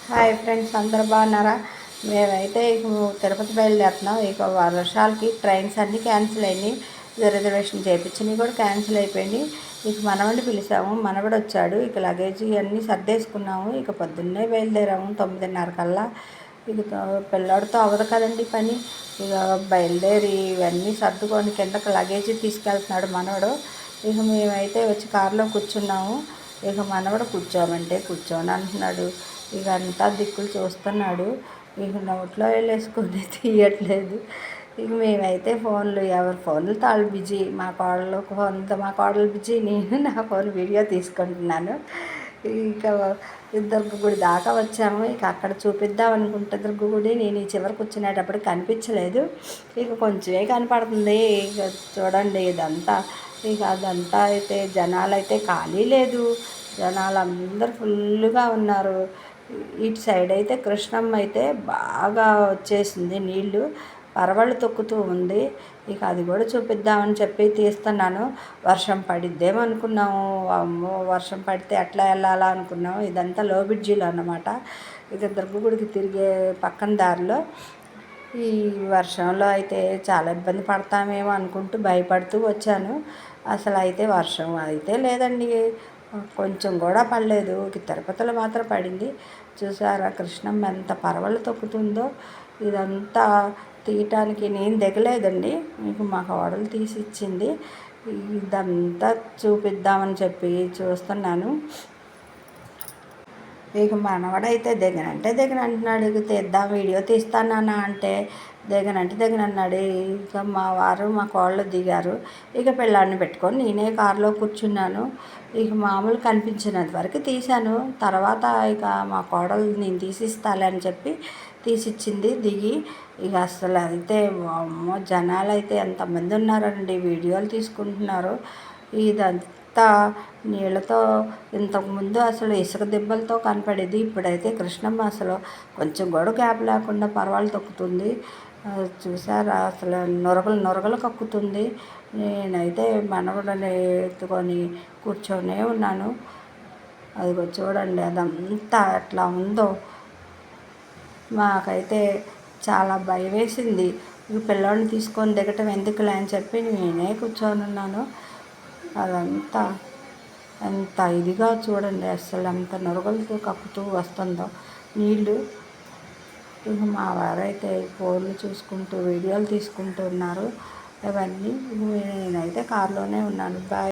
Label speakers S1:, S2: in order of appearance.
S1: Hi friends, అందరూ బాగున్నారా? మేమైతే ఇక తిరుపతి బయలుదేరుతున్నాం. ఇక వర్షాలకి ట్రైన్స్ అన్నీ క్యాన్సిల్ అయినాయి. రిజర్వేషన్ చేయించినవి కూడా క్యాన్సిల్ అయిపోయింది. ఇక మనవడిని పిలిచాము, మనవడు వచ్చాడు. ఇక లగేజీ అన్నీ సర్దేసుకున్నాము. ఇక పొద్దున్నే బయలుదేరాము 9:30 కల్లా. ఇక పిల్లోడితో అవ్వదు కదండి పని. ఇక బయలుదేరి ఇవన్నీ సర్దుకొని కిందకి లగేజీ తీసుకెళ్తున్నాడు మనవడు. ఇక మేమైతే వచ్చి కారులో కూర్చున్నాము. ఇక మనవడు కూర్చోమంటే కూర్చోని అంటున్నాడు. ఇక అంతా దిక్కులు చూస్తున్నాడు. ఇక నోట్లో వెళ్ళేసుకొని తీయట్లేదు. ఇక మేమైతే ఫోన్లు, ఎవరి ఫోన్లు తాళ్ళు బిజీ. మా కోడలు బిజీ, నేను నా ఫోన్ వీడియో తీసుకుంటున్నాను. ఇక దుర్గ గుడి దాకా వచ్చాము. ఇక అక్కడ చూపిద్దాం అనుకుంటే దుర్గ గుడి నేను ఈ చివరికి కూర్చునేటప్పుడు కనిపించలేదు. ఇక కొంచెమే కనపడుతుంది. ఇక చూడండి ఇదంతా. ఇక అదంతా అయితే జనాలు అయితే ఖాళీ లేదు. జనాలు అందరూ ఫుల్గా ఉన్నారు. ఇటు సైడ్ అయితే కృష్ణమ్మ అయితే బాగా వచ్చేసింది, నీళ్ళు పరవళ్ళు తొక్కుతూ ఉంది. ఇక అది కూడా చూపిద్దామని చెప్పి తీస్తున్నాను. వర్షం పడిద్దేమో అనుకున్నాము. అమ్మో, వర్షం పడితే ఎట్లా వెళ్ళాలా అనుకున్నాము. ఇదంతా లో బ్రిడ్జిలో అన్నమాట. ఇక దుర్గగుడికి తిరిగే పక్కన దారిలో ఈ వర్షంలో అయితే చాలా ఇబ్బంది పడతామేమో అనుకుంటూ భయపడుతూ వచ్చాను. అసలు అయితే వర్షం అయితే లేదండి, కొంచెం కూడా పడలేదు. తిరుపతిలో మాత్రం పడింది. చూసారా కృష్ణమ్మ ఎంత పరవళ్ళు తొక్కుతుందో. ఇదంతా తీయటానికి నేను దిగలేదండి, మీకు మా కోడలు తీసి ఇచ్చింది. ఇదంతా చూపిద్దామని చెప్పి చూస్తున్నాను. ఇక మనవడైతే దిగనంటున్నాడు. ఇక తీద్దాం, వీడియో తీస్తానన్నా అంటే దిగనన్నాడు. ఇక మా వారు మా కోళ్ళు దిగారు. ఇక పిల్లాడిని పెట్టుకొని నేనే కారులో కూర్చున్నాను. ఇక మామూలు కనిపించినంత వరకు తీశాను. తర్వాత ఇక మా కోడలు నేను తీసిస్తాలే అని చెప్పి తీసిచ్చింది దిగి. ఇక అసలు అయితే అమ్మో, జనాలు అయితే ఎంతమంది ఉన్నారండి, వీడియోలు తీసుకుంటున్నారు. ఇదంతా నీళ్ళతో, ఇంతకుముందు అసలు ఇసుక దెబ్బలతో కనపడేది. ఇప్పుడైతే కృష్ణమ్మ అసలు కొంచెం కూడా గ్యాప్ లేకుండా పరవాళ్ళు తొక్కుతుంది. చూసారా, అసలు నొరగలు కక్కుతుంది. నేనైతే మనవడని ఎత్తుకొని కూర్చొనే ఉన్నాను. అదిగో చూడండి, అదంతా ఎట్లా ఉందో. మాకైతే చాలా భయం వేసింది. ఈ పిల్లోడిని తీసుకొని దిగటం ఎందుకులే అని చెప్పి నేనే కూర్చొని ఉన్నాను. అదంతా ఎంత ఇదిగా చూడండి, అసలు ఎంత నొరగలతో కక్కుతూ వస్తుందో నీళ్ళు. ఇక మా వారైతే ఫోన్లు చూసుకుంటూ వీడియోలు తీసుకుంటూ ఉన్నారు. ఇవన్నీ నేనైతే కారులోనే ఉన్నాను. బాయ్.